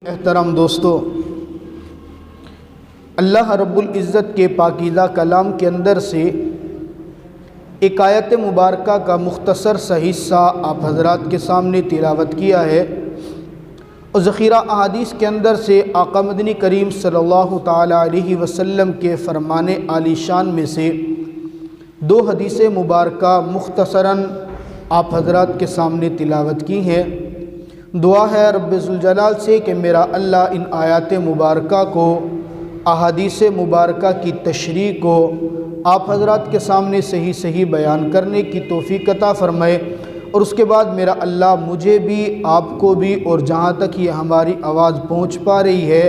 احترام دوستو، اللہ رب العزت کے پاکیزہ کلام کے اندر سے ایک آیت مبارکہ کا مختصر سا حصہ آپ حضرات کے سامنے تلاوت کیا ہے، اور ذخیرہ احادیث کے اندر سے آقا مدنی کریم صلی اللہ تعالی علیہ وسلم کے فرمان عالی شان میں سے دو حدیث مبارکہ مختصراً آپ حضرات کے سامنے تلاوت کی ہیں۔ دعا ہے رب ذوالجلال سے کہ میرا اللہ ان آیات مبارکہ کو، احادیث مبارکہ کی تشریح کو آپ حضرات کے سامنے صحیح بیان کرنے کی توفیق عطا فرمائے، اور اس کے بعد میرا اللہ مجھے بھی، آپ کو بھی، اور جہاں تک یہ ہماری آواز پہنچ پا رہی ہے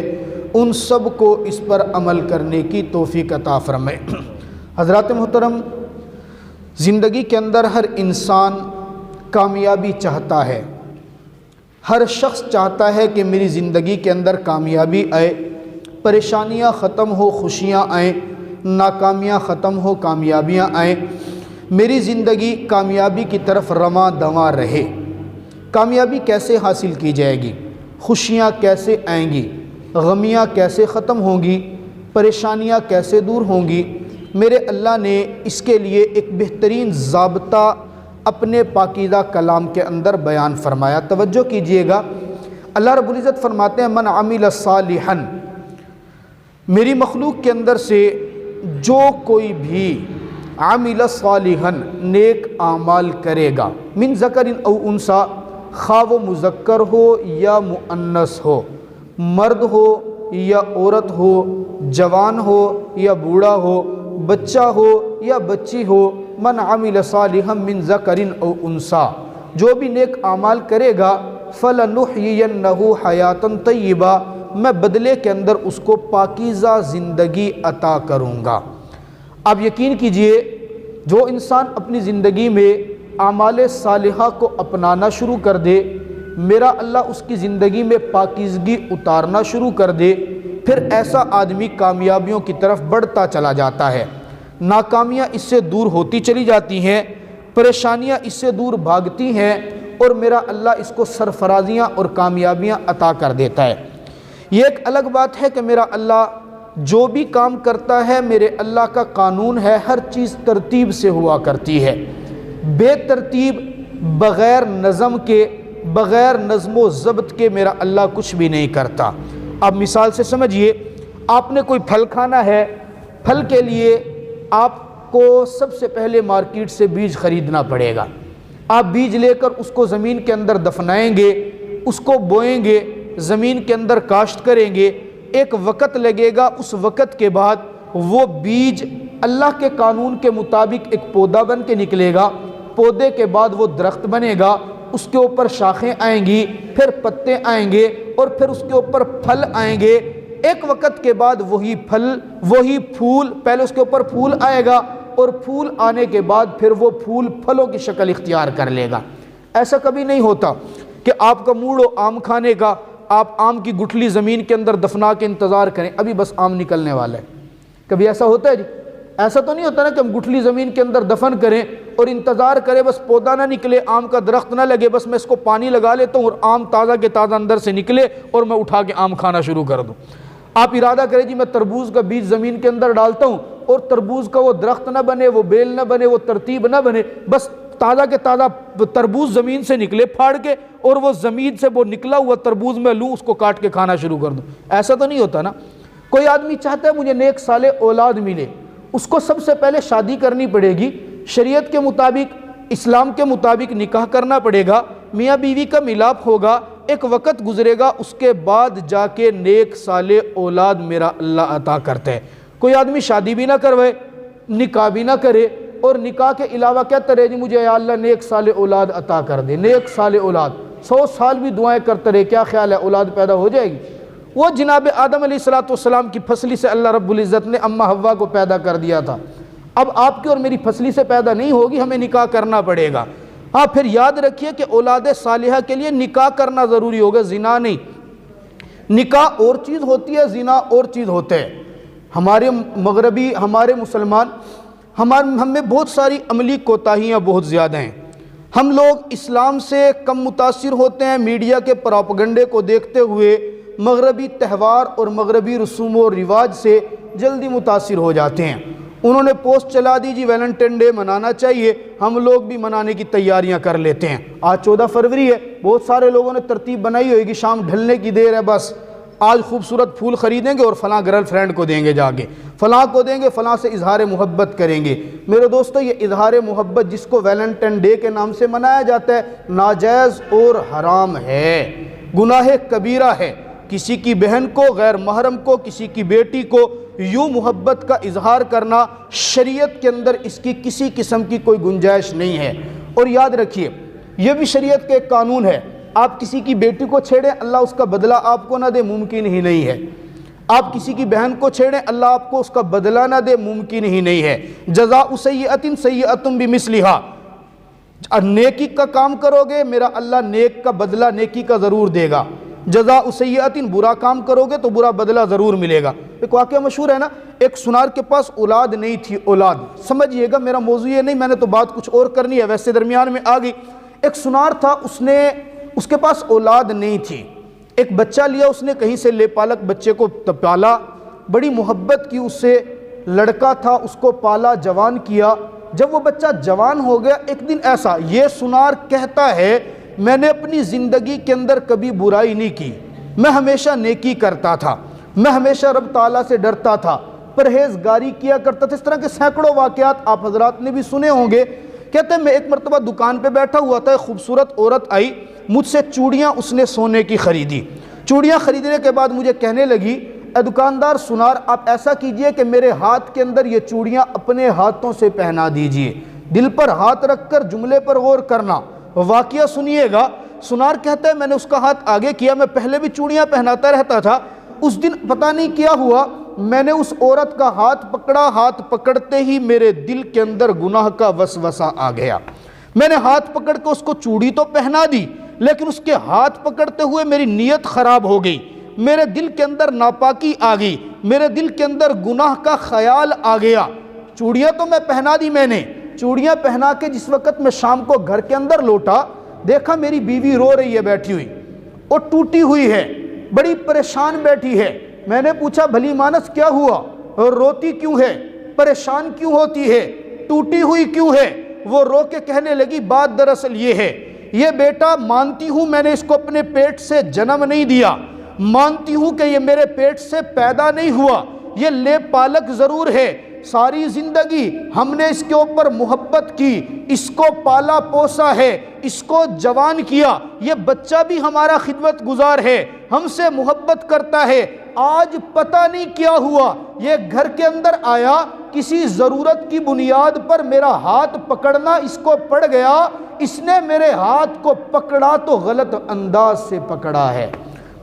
ان سب کو اس پر عمل کرنے کی توفیق عطا فرمائے۔ حضرات محترم، زندگی کے اندر ہر انسان کامیابی چاہتا ہے، ہر شخص چاہتا ہے کہ میری زندگی کے اندر کامیابی آئے، پریشانیاں ختم ہو، خوشیاں آئیں، ناکامیاں ختم ہو، کامیابیاں آئیں، میری زندگی کامیابی کی طرف رواں دواں رہے۔ کامیابی کیسے حاصل کی جائے گی؟ خوشیاں کیسے آئیں گی؟ غمیاں کیسے ختم ہوں گی؟ پریشانیاں کیسے دور ہوں گی؟ میرے اللہ نے اس کے لیے ایک بہترین ضابطہ اپنے پاکیزہ کلام کے اندر بیان فرمایا۔ توجہ کیجئے گا، اللہ رب العزت فرماتے ہیں من عمل صالحا، میری مخلوق کے اندر سے جو کوئی بھی عمل صالحا نیک اعمال کرے گا، من ذکر او انثی، خواہ وہ مذکر ہو یا مؤنث ہو، مرد ہو یا عورت ہو، جوان ہو یا بوڑھا ہو، بچہ ہو یا بچی ہو، من عمل صالحا من ذکر او انثی، جو بھی نیک اعمال کرے گا فلنحیینہ حیاتا طیبہ، میں بدلے کے اندر اس کو پاکیزہ زندگی عطا کروں گا۔ آپ یقین کیجئے، جو انسان اپنی زندگی میں اعمال صالحہ کو اپنانا شروع کر دے، میرا اللہ اس کی زندگی میں پاکیزگی اتارنا شروع کر دے، پھر ایسا آدمی کامیابیوں کی طرف بڑھتا چلا جاتا ہے، ناکامیاں اس سے دور ہوتی چلی جاتی ہیں، پریشانیاں اس سے دور بھاگتی ہیں، اور میرا اللہ اس کو سرفرازیاں اور کامیابیاں عطا کر دیتا ہے۔ یہ ایک الگ بات ہے کہ میرا اللہ جو بھی کام کرتا ہے، میرے اللہ کا قانون ہے ہر چیز ترتیب سے ہوا کرتی ہے، بے ترتیب، بغیر نظم کے، بغیر نظم و ضبط کے میرا اللہ کچھ بھی نہیں کرتا۔ اب مثال سے سمجھیے، آپ نے کوئی پھل کھانا ہے، پھل کے لیے آپ کو سب سے پہلے مارکیٹ سے بیج خریدنا پڑے گا۔ آپ بیج لے کر اس کو زمین کے اندر دفنائیں گے، اس کو بوئیں گے، زمین کے اندر کاشت کریں گے، ایک وقت لگے گا، اس وقت کے بعد وہ بیج اللہ کے قانون کے مطابق ایک پودا بن کے نکلے گا، پودے کے بعد وہ درخت بنے گا، اس کے اوپر شاخیں آئیں گی، پھر پتے آئیں گے، اور پھر اس کے اوپر پھل آئیں گے، ایک وقت کے بعد وہی پھل، وہی پھول، پہلے اس کے اوپر پھول آئے گا، اور پھول آنے کے بعد پھر وہ پھول پھلوں کی شکل اختیار کر لے گا۔ ایسا کبھی نہیں ہوتا کہ آپ کا موڈ ہو آم کھانے کا، آپ آم کی گٹھلی زمین کے اندر دفنا کے انتظار کریں ابھی بس آم نکلنے والا ہے۔ کبھی ایسا ہوتا ہے جی؟ ایسا تو نہیں ہوتا نا کہ ہم گٹھلی زمین کے اندر دفن کریں اور انتظار کریں بس پودا نہ نکلے، آم کا درخت نہ لگے، بس میں اس کو پانی لگا لیتا ہوں اور آم تازہ کے تازہ اندر سے نکلے اور میں اٹھا کے آم کھانا شروع کر دوں۔ آپ ارادہ کریں جی میں تربوز کا بیج زمین کے اندر ڈالتا ہوں، اور تربوز کا وہ درخت نہ بنے، وہ بیل نہ بنے، وہ ترتیب نہ بنے، بس تازہ کے تازہ تربوز زمین سے نکلے پھاڑ کے، اور وہ زمین سے وہ نکلا ہوا تربوز میں لوں، اس کو کاٹ کے کھانا شروع کر دوں۔ ایسا تو نہیں ہوتا نا۔ کوئی آدمی چاہتا ہے مجھے نیک صالح اولاد ملے، اس کو سب سے پہلے شادی کرنی پڑے گی، شریعت کے مطابق، اسلام کے مطابق نکاح کرنا پڑے گا، میاں بیوی کا ملاپ ہوگا، ایک وقت گزرے گا، اس کے بعد جا کے نیک صالح اولاد میرا اللہ عطا کرتا ہے۔ کوئی آدمی شادی بھی نہ کروائے، نکاح بھی نہ کرے، اور نکاح کے علاوہ کہتا رہے جی مجھے یا اللہ نیک صالح اولاد عطا کر دے، نیک صالح اولاد، 100 سال بھی دعائیں کرتے رہے، کیا خیال ہے اولاد پیدا ہو جائے گی؟ وہ جناب آدم علیہ السلام کی پھسلی سے اللہ رب العزت نے اماں حوا کو پیدا کر دیا تھا، اب آپ کی اور میری پھسلی سے پیدا نہیں ہوگی، ہمیں نکاح کرنا پڑے گا۔ ہاں پھر یاد رکھیے کہ اولاد صالحہ کے لیے نکاح کرنا ضروری ہوگا، زنا نہیں۔ نکاح اور چیز ہوتی ہے، زنا اور چیز ہوتا ہے۔ ہمارے مغربی، ہمارے مسلمان، ہم میں بہت ساری عملی کوتاہیاں بہت زیادہ ہیں۔ ہم لوگ اسلام سے کم متاثر ہوتے ہیں، میڈیا کے پروپیگنڈے کو دیکھتے ہوئے مغربی تہوار اور مغربی رسوم و رواج سے جلدی متاثر ہو جاتے ہیں۔ انہوں نے پوسٹ چلا دی جی ویلنٹائن ڈے منانا چاہیے، ہم لوگ بھی منانے کی تیاریاں کر لیتے ہیں۔ آج 14 فروری ہے، بہت سارے لوگوں نے ترتیب بنائی ہوئے کہ شام ڈھلنے کی دیر ہے، بس آج خوبصورت پھول خریدیں گے اور فلاں گرل فرینڈ کو دیں گے، جا کے فلاں کو دیں گے، فلاں سے اظہار محبت کریں گے۔ میرے دوستو، یہ اظہار محبت جس کو ویلنٹائن ڈے کے نام سے منایا جاتا ہے، ناجائز اور حرام ہے، گناہ کبیرہ ہے۔ کسی کی بہن کو، غیر محرم کو، کسی کی بیٹی کو یوں محبت کا اظہار کرنا، شریعت کے اندر اس کی کسی قسم کی کوئی گنجائش نہیں ہے۔ اور یاد رکھیے، یہ بھی شریعت کے ایک قانون ہے، آپ کسی کی بیٹی کو چھیڑیں، اللہ اس کا بدلہ آپ کو نہ دے، ممکن ہی نہیں ہے۔ آپ کسی کی بہن کو چھیڑیں، اللہ آپ کو اس کا بدلہ نہ دے، ممکن ہی نہیں ہے۔ جزاء سیئۃ سیئۃ بمثلھا، نیکی کا کام کرو گے، میرا اللہ نیک کا بدلہ نیکی کا ضرور دے گا۔ جزاء سیئۃ، برا کام کرو گے تو برا بدلہ ضرور ملے گا۔ ایک واقعہ مشہور ہے نا، ایک سنار کے پاس اولاد نہیں تھی، اولاد سمجھئے گا، میرا موضوع یہ نہیں، میں نے تو بات کچھ اور کرنی ہے، ویسے درمیان میں آ گئی۔ ایک سنار تھا، اس کے پاس اولاد نہیں تھی، ایک بچہ لیا اس نے کہیں سے، لے پالک بچے کو پالا، بڑی محبت کی اس سے، لڑکا تھا، اس کو پالا، جوان کیا۔ جب وہ بچہ جوان ہو گیا، ایک دن ایسا، یہ سنار کہتا ہے میں نے اپنی زندگی کے اندر کبھی برائی نہیں کی، میں ہمیشہ نیکی کرتا تھا، میں ہمیشہ رب تعالیٰ سے ڈرتا تھا، پرہیزگاری کیا کرتا تھا۔ اس طرح کے سینکڑوں واقعات آپ حضرات نے بھی سنے ہوں گے۔ کہتے ہیں میں ایک مرتبہ دکان پہ بیٹھا ہوا تھا، ایک خوبصورت عورت آئی، مجھ سے چوڑیاں اس نے سونے کی خریدی۔ چوڑیاں خریدنے کے بعد مجھے کہنے لگی، اے دکاندار سنار، آپ ایسا کیجئے کہ میرے ہاتھ کے اندر یہ چوڑیاں اپنے ہاتھوں سے پہنا دیجئے، دل پر ہاتھ رکھ کر جملے پر غور کرنا، واقعہ سنیے گا۔ سنار کہتا ہے میں نے اس کا ہاتھ آگے کیا، میں پہلے بھی چوڑیاں پہناتا رہتا تھا، اس دن پتہ نہیں کیا ہوا، میں نے اس عورت کا ہاتھ پکڑا، ہاتھ پکڑتے ہی میرے دل کے اندر گناہ کا وسوسہ آ گیا۔ میں نے ہاتھ پکڑ کے اس کو چوڑی تو پہنا دی، لیکن اس کے ہاتھ پکڑتے ہوئے میری نیت خراب ہو گئی، میرے دل کے اندر ناپاکی آ گئی، میرے دل کے اندر گناہ کا خیال آ گیا۔ چوڑیاں تو میں پہنا دی، میں نے چوڑیاں پہنا کے جس وقت میں شام کو گھر کے اندر لوٹا، دیکھا میری بیوی رو رہی ہے بیٹھی ہوئی، اور ٹوٹی ہوئی ہے، بڑی پریشان بیٹھی ہے۔ میں نے پوچھا بھلی مانس کیا ہوا، اور روتی کیوں ہے، پریشان کیوں ہوتی ہے، ٹوٹی ہوئی کیوں ہے؟ وہ رو کے کہنے لگی بات دراصل یہ ہے، یہ بیٹا مانتی ہوں میں نے اس کو اپنے پیٹ سے جنم نہیں دیا، مانتی ہوں کہ یہ میرے پیٹ سے پیدا نہیں ہوا، یہ لے پالک ضرور ہے، ساری زندگی ہم نے اس کے اوپر محبت کی، اس کو پالا پوسا ہے، اس کو جوان کیا، یہ بچہ بھی ہمارا خدمت گزار ہے، ہم سے محبت کرتا ہے، آج پتہ نہیں کیا ہوا، یہ گھر کے اندر آیا، کسی ضرورت کی بنیاد پر میرا ہاتھ پکڑنا اس کو پڑ گیا، اس نے میرے ہاتھ کو پکڑا تو غلط انداز سے پکڑا ہے۔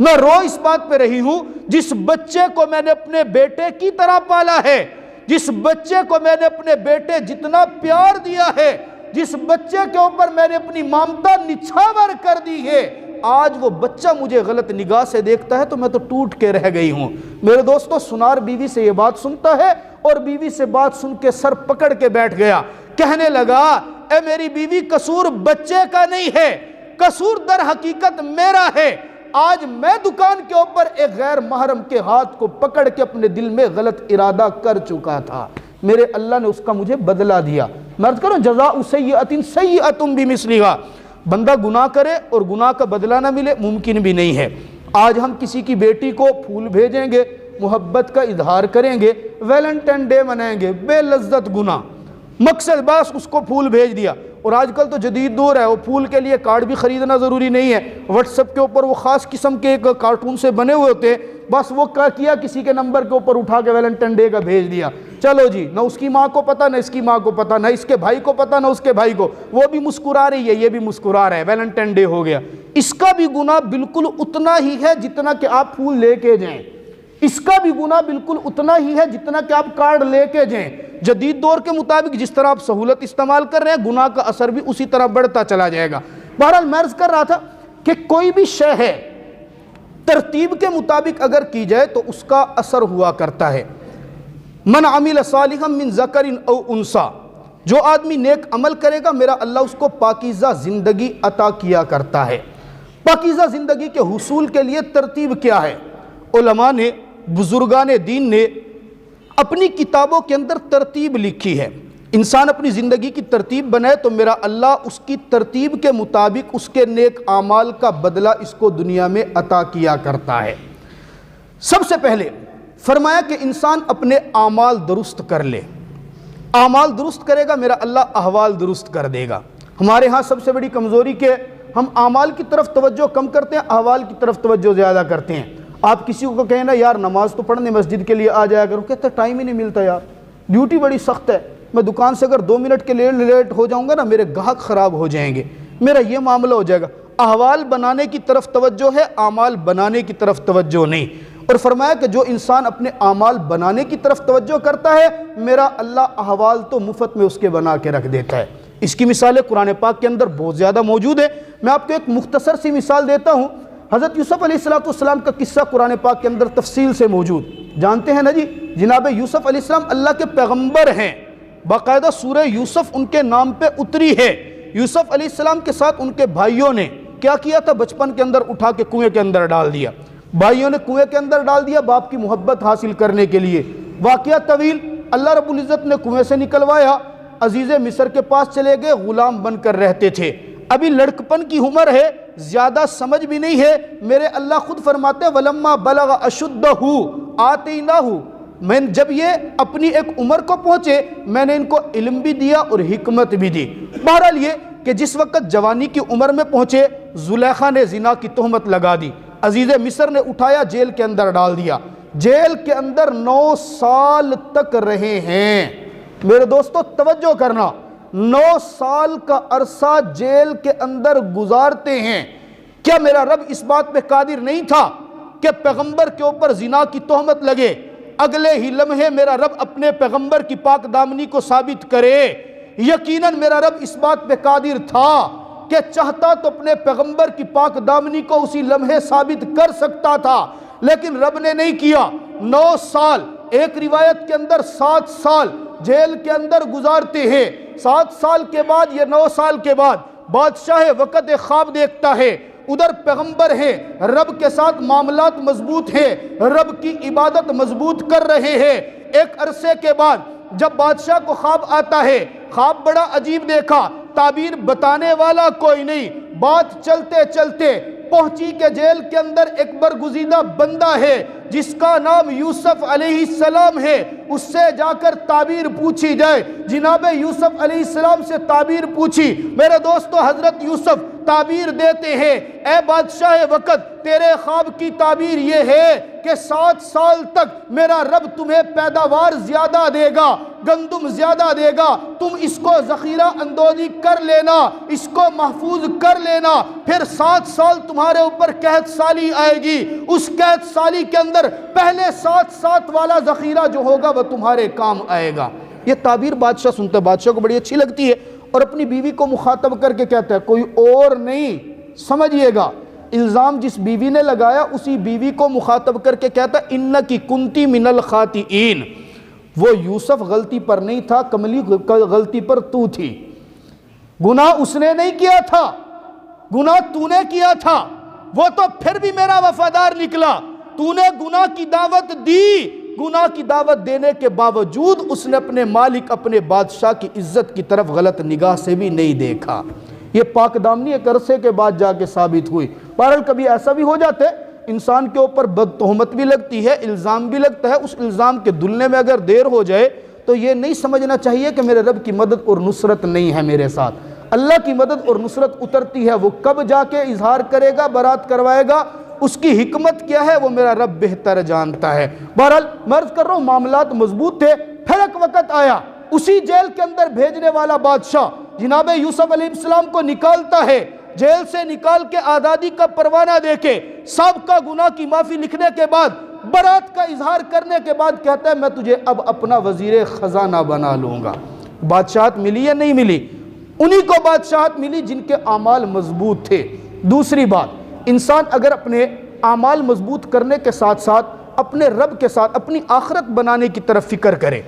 میں رو اس بات پہ رہی ہوں، جس بچے کو میں نے اپنے بیٹے کی طرح پالا ہے، جس بچے کو میں نے اپنے بیٹے جتنا پیار دیا ہے، جس بچے کے اوپر میں نے اپنی ممتا نچھاور کر دی ہے، آج وہ بچہ مجھے غلط نگاہ سے دیکھتا ہے تو میں تو ٹوٹ کے رہ گئی ہوں۔ میرے دوستو، سنار بیوی سے یہ بات سنتا ہے اور بیوی سے بات سن کے سر پکڑ کے بیٹھ گیا، کہنے لگا اے میری بیوی، قصور بچے کا نہیں ہے، قصور در حقیقت میرا ہے، آج میں دکان کے اوپر ایک غیر محرم کے ہاتھ کو پکڑ کے اپنے دل میں غلط ارادہ کر چکا تھا، میرے اللہ نے اس کا مجھے بدلہ دیا۔ میں عرض کروں جزاء سیئۃ سیئۃ بمثلھا، بندہ گناہ کرے اور گناہ کا بدلہ نہ ملے، ممکن بھی نہیں ہے۔ آج ہم کسی کی بیٹی کو پھول بھیجیں گے، محبت کا اظہار کریں گے، ویلنٹائن ڈے منائیں گے، بے لذت گناہ، مقصد بس اس کو پھول بھیج دیا۔ اور آج کل تو جدید دور ہے، وہ پھول کے لیے کارڈ بھی خریدنا ضروری نہیں ہے، واٹس ایپ کے اوپر وہ خاص قسم کے ایک کارٹون سے بنے ہوئے ہوتے ہیں، بس وہ کیا کسی کے نمبر کے اوپر اٹھا کے ویلنٹائن ڈے کا بھیج دیا، چلو جی، نہ اس کی ماں کو پتہ، نہ اس کی ماں کو پتہ، نہ اس کے بھائی کو پتہ، نہ اس کے بھائی کو، وہ بھی مسکرا رہی ہے، یہ بھی مسکرا رہا ہے، ویلنٹائن ڈے ہو گیا۔ اس کا بھی گناہ بالکل اتنا ہی ہے جتنا کہ آپ پھول لے کے جائیں، اس کا بھی گناہ بالکل اتنا ہی ہے جتنا کہ آپ کارڈ لے کے جائیں۔ جدید دور کے مطابق جس طرح آپ سہولت استعمال کر رہے ہیں، گناہ کا اثر بھی اسی طرح بڑھتا چلا جائے گا۔ بہرحال میں عرض کر رہا تھا کہ کوئی بھی شے ہے ترتیب کے مطابق اگر کی جائے تو اس کا اثر ہوا کرتا ہے۔ من عمل صالحا من ذکر او انثی، جو آدمی نیک عمل کرے گا میرا اللہ اس کو پاکیزہ زندگی عطا کیا کرتا ہے۔ پاکیزہ زندگی کے حصول کے لیے ترتیب کیا ہے؟ علماء نے، بزرگان دین نے اپنی کتابوں کے اندر ترتیب لکھی ہے۔ انسان اپنی زندگی کی ترتیب بنائے تو میرا اللہ اس کی ترتیب کے مطابق اس کے نیک اعمال کا بدلہ اس کو دنیا میں عطا کیا کرتا ہے۔ سب سے پہلے فرمایا کہ انسان اپنے اعمال درست کر لے۔ اعمال درست کرے گا میرا اللہ احوال درست کر دے گا۔ ہمارے ہاں سب سے بڑی کمزوری کہ ہم اعمال کی طرف توجہ کم کرتے ہیں، احوال کی طرف توجہ زیادہ کرتے ہیں۔ آپ کسی کو کہیں نا یار نماز تو پڑھنے مسجد کے لیے آ جایا کرو، کہتے ٹائم ہی نہیں ملتا یار، ڈیوٹی بڑی سخت ہے، میں دکان سے اگر 2 منٹ کے لیٹ ہو جاؤں گا نا میرے گاہک خراب ہو جائیں گے، میرا یہ معاملہ ہو جائے گا۔ احوال بنانے کی طرف توجہ ہے، اعمال بنانے کی طرف توجہ نہیں۔ اور فرمایا کہ جو انسان اپنے اعمال بنانے کی طرف توجہ کرتا ہے میرا اللہ احوال تو مفت میں اس کے بنا کے رکھ دیتا ہے۔ اس کی مثالیں قرآن پاک کے اندر بہت زیادہ موجود ہے۔ میں آپ کو ایک مختصر سی مثال دیتا ہوں۔ حضرت یوسف علیہ السلام کا قصہ قرآن پاک کے اندر تفصیل سے موجود، جانتے ہیں نا جی؟ جناب یوسف علیہ السلام اللہ کے پیغمبر ہیں، باقاعدہ سورہ یوسف ان کے نام پہ اتری ہے۔ یوسف علیہ السلام کے ساتھ ان کے بھائیوں نے کیا کیا تھا؟ بچپن کے اندر اٹھا کے کنویں کے اندر ڈال دیا۔ بھائیوں نے کنویں کے اندر ڈال دیا باپ کی محبت حاصل کرنے کے لیے۔ واقعہ طویل، اللہ رب العزت نے کنویں سے نکلوایا، عزیز مصر کے پاس چلے گئے، غلام بن کر رہتے تھے۔ ابھی لڑکپن کی عمر ہے، زیادہ سمجھ بھی نہیں ہے۔ میرے اللہ خود فرماتے وَلَمَّا بَلَغَ أَشُدَّهُ آتَيْنَاهُ، میں جب یہ اپنی ایک عمر کو پہنچے میں نے ان کو علم بھی دیا اور حکمت بھی دی۔ بہرحال یہ کہ جس وقت جوانی کی عمر میں پہنچے زلیخا نے زنا کی تہمت لگا دی، عزیز مصر نے اٹھایا جیل کے اندر ڈال دیا۔ جیل کے اندر 9 سال تک رہے ہیں۔ میرے دوستو توجہ کرنا، 9 سال کا عرصہ جیل کے اندر گزارتے ہیں۔ کیا میرا رب اس بات پہ قادر نہیں تھا کہ پیغمبر کے اوپر زنا کی تہمت لگے، اگلے ہی لمحے میرا رب اپنے پیغمبر کی پاک دامنی کو ثابت کرے؟ یقیناً میرا رب اس بات پہ قادر تھا کہ چاہتا تو اپنے پیغمبر کی پاک دامنی کو اسی لمحے ثابت کر سکتا تھا، لیکن رب نے نہیں کیا۔ 9 سال، ایک روایت کے اندر 7 سال جیل کے اندر گزارتے ہیں۔ 7 سال کے بعد، یہ 9 سال کے بعد بادشاہ وقت ایک خواب دیکھتا ہے، ادھر پیغمبر ہے، رب کے ساتھ معاملات مضبوط ہیں، رب کی عبادت مضبوط کر رہے ہیں۔ ایک عرصے کے بعد جب بادشاہ کو خواب آتا ہے، خواب بڑا عجیب دیکھا، تعبیر بتانے والا کوئی نہیں، بات چلتے چلتے پہنچی کہ جیل کے اندر ایک برگزیدہ بندہ ہے جس کا نام یوسف علیہ السلام ہے، اس سے جا کر تعبیر پوچھی جائے۔ جناب یوسف علیہ السلام سے تعبیر پوچھی۔ میرے دوستو حضرت یوسف تعبیر دیتے ہیں، اے بادشاہ وقت تیرے خواب کی تعبیر یہ ہے کہ 7 سال تک میرا رب تمہیں پیداوار زیادہ دے گا، گندم زیادہ دے گا، تم اس کو ذخیرہ اندوزی کر لینا، اس کو محفوظ کر لینا، پھر 7 سال تمہارے اوپر قحط سالی آئے گی، اس قحط سالی کے اندر پہلے 7 والا ذخیرہ جو ہوگا وہ تمہارے کام آئے گا۔ یہ تعبیر بادشاہ سنتا ہے، بادشاہ کو بڑی اچھی لگتی ہے اور اپنی بیوی کو مخاطب کر کے کہتا ہے کوئی اور نہیں، سمجھئے گا الزام جس بیوی نے لگایا اسی بیوی کو مخاطب کر کے کہتا ہے انکی کنتی من الخاطئین، وہ یوسف غلطی پر نہیں تھا، کملی غلطی پر تو تھی، گناہ اس نے نہیں کیا تھا، گناہ تو نے کیا تھا، وہ تو پھر بھی میرا وفادار نکلا، تو نے گناہ کی دعوت دی، گناہ کی دعوت دینے کے باوجود اس نے اپنے مالک اپنے بادشاہ کی عزت کی طرف غلط نگاہ سے بھی نہیں دیکھا۔ یہ پاک دامنی ایک عرصے کے بعد جا کے ثابت ہوئی۔ بہرحال کبھی ایسا بھی ہو جاتا ہے انسان کے اوپر بد تہمت بھی لگتی ہے، الزام بھی لگتا ہے، اس الزام کے دھلنے میں اگر دیر ہو جائے تو یہ نہیں سمجھنا چاہیے کہ میرے رب کی مدد اور نصرت نہیں ہے میرے ساتھ۔ اللہ کی مدد اور نصرت اترتی ہے، وہ کب جا کے اظہار کرے گا، برات کروائے گا، اس کی حکمت کیا ہے وہ میرا رب بہتر جانتا ہے۔ بہرحال میں عرض کر رہا ہوں معاملات مضبوط تھے، پھر ایک وقت آیا اسی جیل کے اندر بھیجنے والا بادشاہ جناب یوسف علیہ السلام کو نکالتا ہے، جیل سے نکال کے آزادی کا پروانہ دے کے سابقہ گناہ کی معافی لکھنے کے بعد برات کا اظہار کرنے کے بعد کہتا ہے میں تجھے اب اپنا وزیر خزانہ بنا لوں گا۔ بادشاہت ملی یا نہیں ملی؟ انہی کو بادشاہت ملی جن کے اعمال مضبوط تھے۔ دوسری بات، انسان اگر اپنے اعمال مضبوط کرنے کے ساتھ ساتھ اپنے رب کے ساتھ اپنی آخرت بنانے کی طرف فکر کرے۔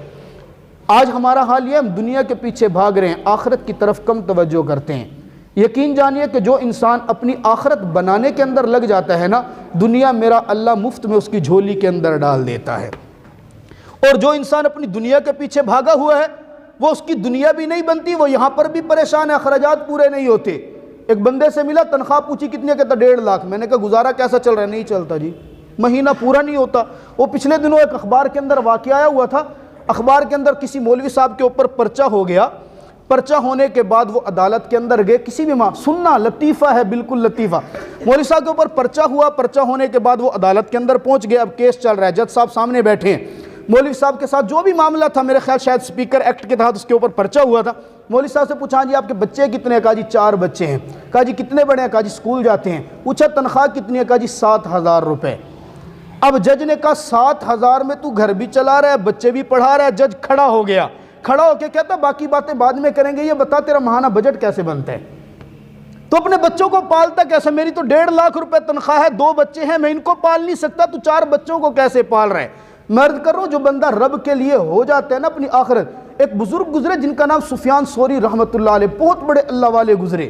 آج ہمارا حال یہ ہم دنیا کے پیچھے بھاگ رہے ہیں، آخرت کی طرف کم توجہ کرتے ہیں۔ یقین جانیے کہ جو انسان اپنی آخرت بنانے کے اندر لگ جاتا ہے نا، دنیا میرا اللہ مفت میں اس کی جھولی کے اندر ڈال دیتا ہے۔ اور جو انسان اپنی دنیا کے پیچھے بھاگا ہوا ہے، وہ اس کی دنیا بھی نہیں بنتی، وہ یہاں پر بھی پریشان ہے، اخراجات پورے نہیں ہوتے۔ ایک بندے سے ملا، تنخواہ پوچھی کتنی ہے، کہتا 1.5 لاکھ۔ میں نے کہا گزارا کیسا چل رہا ہے؟ نہیں چلتا جی، مہینہ پورا نہیں ہوتا۔ وہ پچھلے دنوں ایک اخبار کے اندر واقعہ آیا ہوا تھا، اخبار کے اندر کسی مولوی صاحب کے اوپر پرچہ ہو گیا، پرچہ ہونے کے بعد وہ عدالت کے اندر گئے، کسی بھی سننا لطیفہ ہے، بالکل لطیفہ، مولوی صاحب کے اوپر پرچہ ہوا، پرچہ ہونے کے بعد وہ عدالت کے اندر پہنچ گئے، اب کیس چل رہا ہے، جج صاحب سامنے بیٹھے ہیں، مولوی صاحب کے ساتھ جو بھی معاملہ تھا، میرے خیال شاید سپیکر ایکٹ کے تحت اس کے اوپر پرچہ ہوا تھا، مولوی صاحب سے پوچھا جی آپ کے بچے کتنے ہیں؟ کہا جی 4 بچے ہیں۔ کہا جی کتنے بڑے ہیں؟ کہا جی اسکول جاتے ہیں۔ پوچھا تنخواہ کتنی ہے؟ کہا جی 7,000 روپے۔ اب جج نے کہا 7,000 میں تو گھر بھی چلا رہا ہے، بچے بھی پڑھا رہا ہے۔ جج کھڑا ہو گیا، کھڑا ہو کے کہتا باقی باتیں بعد میں کریں گے، یہ بتا تیرا ماہانہ بجٹ کیسے بنتا ہے؟ تو اپنے بچوں کو پالتا کیسے؟ میری تو 1.5 لاکھ روپے تنخواہ ہے، 2 بچے ہیں، میں ان کو پال نہیں سکتا، تو 4 بچوں کو کیسے پال رہا ہے؟ مرد کر رہا ہوں، جو بندہ رب کے لیے ہو جاتا ہے نا اپنی آخرت۔ ایک بزرگ گزرے جن کا نام سفیان ثوری رحمۃ اللہ علیہ، بہت بڑے اللہ والے گزرے،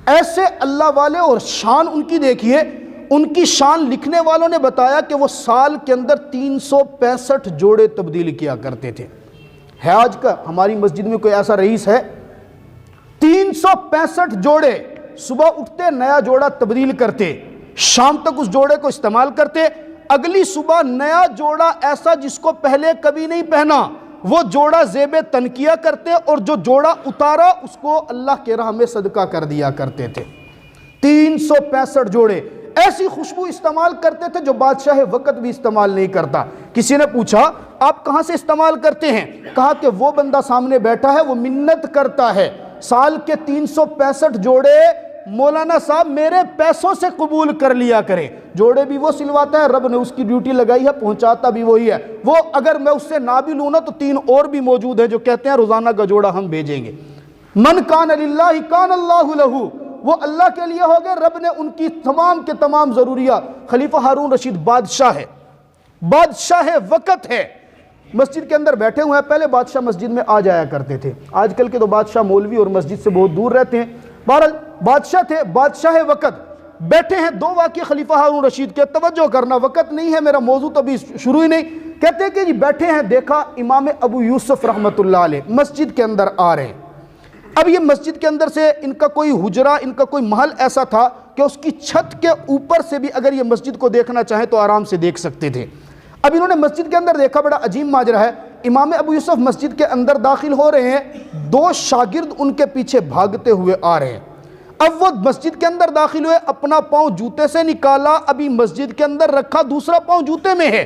ایسے اللہ والے، اور شان ان کی دیکھیے، ان کی شان لکھنے والوں نے بتایا کہ وہ سال کے اندر 365 جوڑے تبدیل کیا کرتے تھے۔ ہے آج کا ہماری مسجد میں کوئی ایسا رئیس ہے؟ 365 جوڑے، صبح اٹھتے نیا جوڑا تبدیل کرتے، شام تک اس جوڑے کو استعمال کرتے، اگلی صبح نیا جوڑا ایسا جس کو پہلے کبھی نہیں پہنا، وہ جوڑا زیب تنکیہ کرتے، اور جو جوڑا اتارا اس کو اللہ کے راہ میں صدقہ کر دیا کرتے تھے۔ 365 جوڑے، ایسی خوشبو استعمال کرتے تھے جو بادشاہ وقت بھی استعمال نہیں کرتا۔ کسی نے پوچھا آپ کہاں سے استعمال کرتے ہیں؟ کہا کہ وہ بندہ سامنے بیٹھا ہے، وہ منت کرتا ہے سال کے 365 جوڑے مولانا صاحب میرے پیسوں سے قبول کر لیا کریں۔ جوڑے بھی وہ سلواتا ہے، رب نے اس کی ڈیوٹی لگائی ہے، پہنچاتا بھی وہی ہے۔ وہ اگر میں اس سے نہ بھی لوں نا تو 3 اور بھی موجود ہیں جو کہتے ہیں روزانہ کا جوڑا ہم بھیجیں گے۔ من کان للہ کان اللہ لہ، وہ اللہ کے لیے ہو گئے، رب نے ان کی تمام کے تمام ضروریات۔ خلیفہ ہارون رشید بادشاہ ہے، بادشاہ وقت ہے، مسجد کے اندر بیٹھے ہوئے ہیں۔ پہلے بادشاہ مسجد میں آ جایا کرتے تھے، آج کل کے تو بادشاہ مولوی اور مسجد سے بہت دور رہتے ہیں۔ بہرحال بادشاہ تھے، بادشاہ وقت بیٹھے ہیں۔ 2 واقعے خلیفہ ہارون رشید کے، توجہ کرنا، وقت نہیں ہے، میرا موضوع تو ابھی شروع ہی نہیں۔ کہتے ہیں کہ جی بیٹھے ہیں، دیکھا امام ابو یوسف رحمۃ اللہ علیہ مسجد کے اندر آ رہے ہیں۔ اب یہ مسجد کے اندر سے ان کا کوئی حجرہ، ان کا کوئی محل ایسا تھا کہ اس کی چھت کے اوپر سے بھی اگر یہ مسجد کو دیکھنا چاہیں تو آرام سے دیکھ سکتے تھے۔ اب انہوں نے مسجد کے اندر دیکھا، بڑا عجیب ماجرا ہے۔ امام ابو یوسف مسجد کے اندر داخل ہو رہے ہیں، 2 شاگرد ان کے پیچھے بھاگتے ہوئے آ رہے ہیں۔ اب وہ مسجد کے اندر داخل ہوئے، اپنا پاؤں جوتے سے نکالا، ابھی مسجد کے اندر رکھا، دوسرا پاؤں جوتے میں ہے۔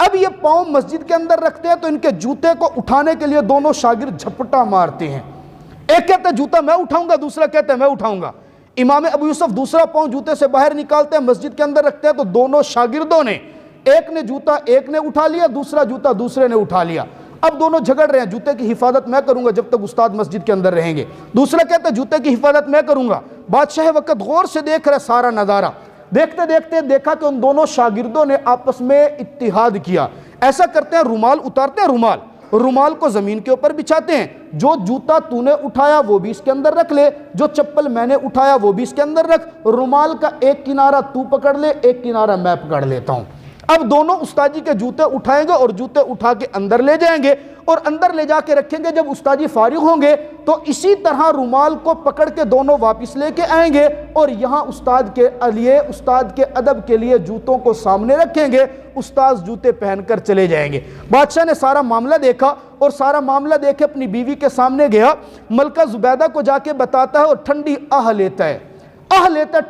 اب یہ پاؤں مسجد کے اندر رکھتے ہیں تو ان کے جوتے کو اٹھانے کے لیے دونوں شاگرد جھپٹا مارتے ہیں۔ ایک کہتا ہے جوتا میں اٹھاؤں گا، دوسرا کہتا ہے میں اٹھاؤں گا۔ امام ابو یوسف دوسرا پاؤں جوتے سے باہر نکالتے ہیں، مسجد کے اندر رکھتے ہیں تو دونوں شاگردوں نے، ایک نے جوتا ایک نے اٹھا لیا، دوسرا جوتا دوسرے نے اٹھا لیا۔ اب دونوں جھگڑ رہے ہیں، جوتے کی حفاظت میں کروں گا جب تک استاد مسجد کے اندر رہیں گے، دوسرا کہتا ہے جوتے کی حفاظت میں کروں گا۔ بادشاہ وقت غور سے دیکھ رہے سارا نظارہ، دیکھتے دیکھتے دیکھا کہ ان دونوں شاگردوں نے آپس میں اتحاد کیا۔ ایسا کرتے ہیں، رومال اتارتے ہیں، رومال کو زمین کے اوپر بچھاتے ہیں، جو جوتا تو نے اٹھایا وہ بھی اس کے اندر رکھ لے، جو چپل میں نے اٹھایا وہ بھی اس کے اندر رکھ، رومال کا ایک کنارہ تو پکڑ لے، ایک کنارہ میں پکڑ لیتا ہوں۔ اب دونوں استاد جی کے جوتے اٹھائیں گے اور جوتے اٹھا کے اندر لے جائیں گے اور اندر لے جا کے رکھیں گے۔ جب استاد جی فارغ ہوں گے تو اسی طرح رومال کو پکڑ کے دونوں واپس لے کے آئیں گے اور یہاں استاد کے لیے، استاد کے ادب کے لیے جوتوں کو سامنے رکھیں گے، استاد جوتے پہن کر چلے جائیں گے۔ بادشاہ نے سارا معاملہ دیکھا اور سارا معاملہ دیکھے اپنی بیوی کے سامنے گیا، ملکہ زبیدہ کو جا کے بتاتا ہے اور ٹھنڈی لیتا ہے،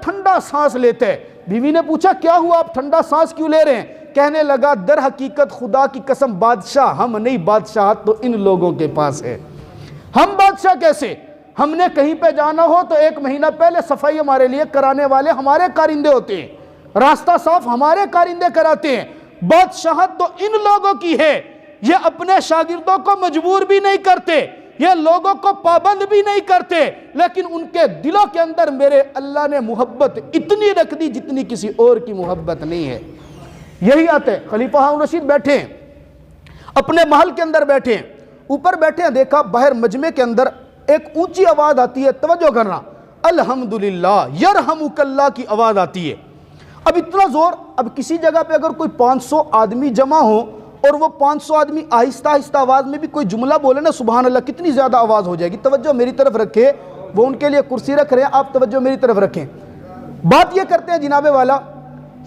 ٹھنڈا سانس لیتا ہے۔ بیوی نے پوچھا کیا ہوا، آپ ٹھنڈا سانس کیوں لے رہے ہیں؟ کہنے لگا در حقیقت خدا کی قسم بادشاہ ہم نہیں، بادشاہت تو ان لوگوں کے پاس ہے۔ ہم بادشاہ کیسے؟ ہم نے کہیں پہ جانا ہو تو 1 مہینہ پہلے صفائی ہمارے لیے کرانے والے ہمارے کارندے ہوتے ہیں، راستہ صاف ہمارے کارندے کراتے ہیں۔ بادشاہت تو ان لوگوں کی ہے، یہ اپنے شاگردوں کو مجبور بھی نہیں کرتے، یہ لوگوں کو پابند بھی نہیں کرتے، لیکن ان کے دلوں کے اندر میرے اللہ نے محبت اتنی رکھ دی جتنی کسی اور کی محبت نہیں ہے۔ یہی آتے خلیفہ ہارون رشید بیٹھے ہیں، اپنے محل کے اندر بیٹھے ہیں، اوپر بیٹھے ہیں، دیکھا باہر مجمع کے اندر ایک اونچی آواز آتی ہے، توجہ کرنا، الحمدللہ یرحمک اللہ کی آواز آتی ہے. اب اتنا زور, اب کسی جگہ پہ اگر کوئی 500 آدمی جمع ہو اور وہ 500 آدمی آہستہ آہستہ آواز میں بھی کوئی جملہ بولے نا سبحان اللہ, کتنی زیادہ آواز ہو جائے گی. توجہ میری طرف رکھے, وہ ان کے لیے کرسی رکھ رہے ہیں, آپ توجہ میری طرف رکھیں. بات یہ کرتے ہیں جناب والا,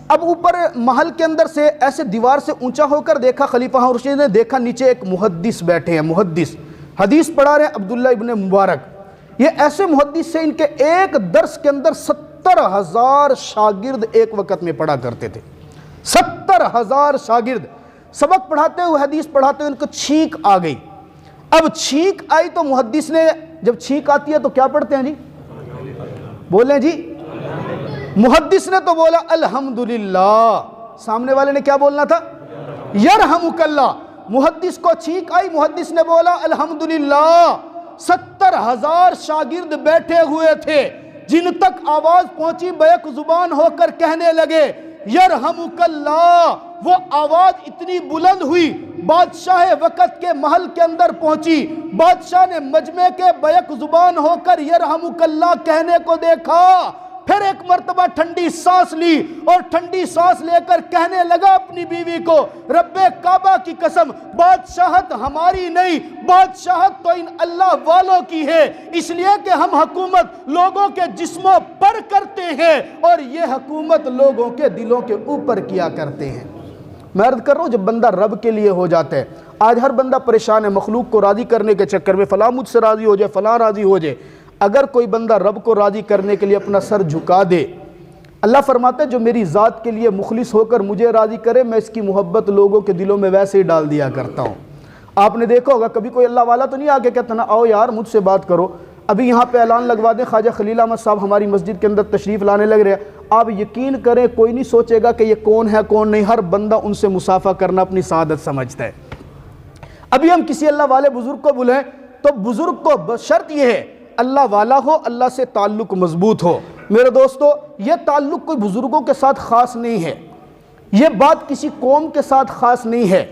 اب اوپر محل کے اندر سے ایسے دیوار سے اونچا ہو کر دیکھا خلیفہ ہارون رشید نے, دیکھا نیچے ایک محدث بیٹھے ہیں, محدث حدیث پڑھا رہے ہیں, عبداللہ ابن مبارک. یہ ایسے محدث سے ان کے ایک درس کے اندر 70,000 شاگرد ایک وقت میں پڑھا کرتے تھے. 70,000 شاگرد سبق پڑھاتے ہوئے, حدیث پڑھاتے ہوئے ان کو چھینک آ گئی. اب چھینک آئی تو محدث نے, جب چھینک آتی ہے تو کیا پڑھتے ہیں جی, بولیں جی, محدث نے تو بولا الحمدللہ, سامنے والے نے کیا بولنا تھا, یرحمک اللہ. محدث کو چھینک آئی, محدث نے بولا الحمدللہ. 70,000 شاگرد بیٹھے ہوئے تھے, جن تک آواز پہنچی بیک زبان ہو کر کہنے لگے یرحمک اللہ. وہ آواز اتنی بلند ہوئی, بادشاہ وقت کے محل کے اندر پہنچی. بادشاہ نے مجمع کے بیک زبان ہو کر یرحمک اللہ کہنے کو دیکھا, پھر ایک مرتبہ ٹھنڈی سانس لی اور ٹھنڈی سانس لے کر کہنے لگا اپنی بیوی کو, رب کعبہ کی قسم, بادشاہت ہماری نہیں, بادشاہت تو ان اللہ والوں کی ہے, اس لیے کہ ہم حکومت لوگوں کے جسموں پر کرتے ہیں اور یہ حکومت لوگوں کے دلوں کے اوپر کیا کرتے ہیں. میں عرض کر رہا ہوں, جب بندہ رب کے لیے ہو جاتا ہے, آج ہر بندہ پریشان ہے مخلوق کو راضی کرنے کے چکر میں, فلاں مجھ سے راضی ہو جائے, فلاں راضی ہو جائے. اگر کوئی بندہ رب کو راضی کرنے کے لیے اپنا سر جھکا دے, اللہ فرماتا ہے جو میری ذات کے لیے مخلص ہو کر مجھے راضی کرے, میں اس کی محبت لوگوں کے دلوں میں ویسے ہی ڈال دیا کرتا ہوں. آپ نے دیکھا ہوگا کبھی کوئی اللہ والا تو نہیں آگے کہتا نا آؤ یار مجھ سے بات کرو, ابھی یہاں پہ اعلان لگوا دیں خواجہ خلیل احمد صاحب ہماری مسجد کے اندر تشریف لانے لگ رہے ہیں, آپ یقین کریں کوئی نہیں سوچے گا کہ یہ کون ہے کون نہیں, ہر بندہ ان سے مصافحہ کرنا اپنی سعادت سمجھتا ہے. ابھی ہم کسی اللہ والے بزرگ کو بلائیں تو بزرگ کو شرط یہ ہے اللہ والا ہو, اللہ سے تعلق مضبوط ہو. میرے دوستو, یہ تعلق کوئی بزرگوں کے ساتھ خاص نہیں ہے, یہ بات کسی قوم کے ساتھ خاص نہیں ہے,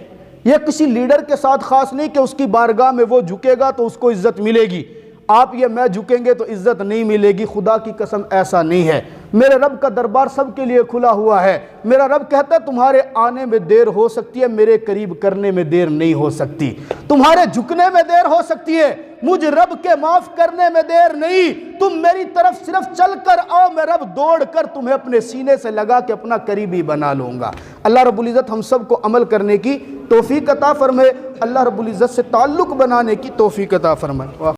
یہ کسی لیڈر کے ساتھ خاص نہیں کہ اس کی بارگاہ میں وہ جھکے گا تو اس کو عزت ملے گی, آپ یہ میں جھکیں گے تو عزت نہیں ملے گی. خدا کی قسم ایسا نہیں ہے. میرے رب کا دربار سب کے لیے کھلا ہوا ہے. میرا رب کہتا ہے تمہارے آنے میں دیر ہو سکتی ہے, میرے قریب کرنے میں دیر نہیں ہو سکتی. تمہارے جھکنے میں دیر ہو سکتی ہے, مجھ رب کے معاف کرنے میں دیر نہیں. تم میری طرف صرف چل کر آؤ, میں رب دوڑ کر تمہیں اپنے سینے سے لگا کے اپنا قریبی بنا لوں گا. اللہ رب العزت ہم سب کو عمل کرنے کی توفیق عطا فرمائے, اللہ رب العزت سے تعلق بنانے کی توفیق عطا فرمائے.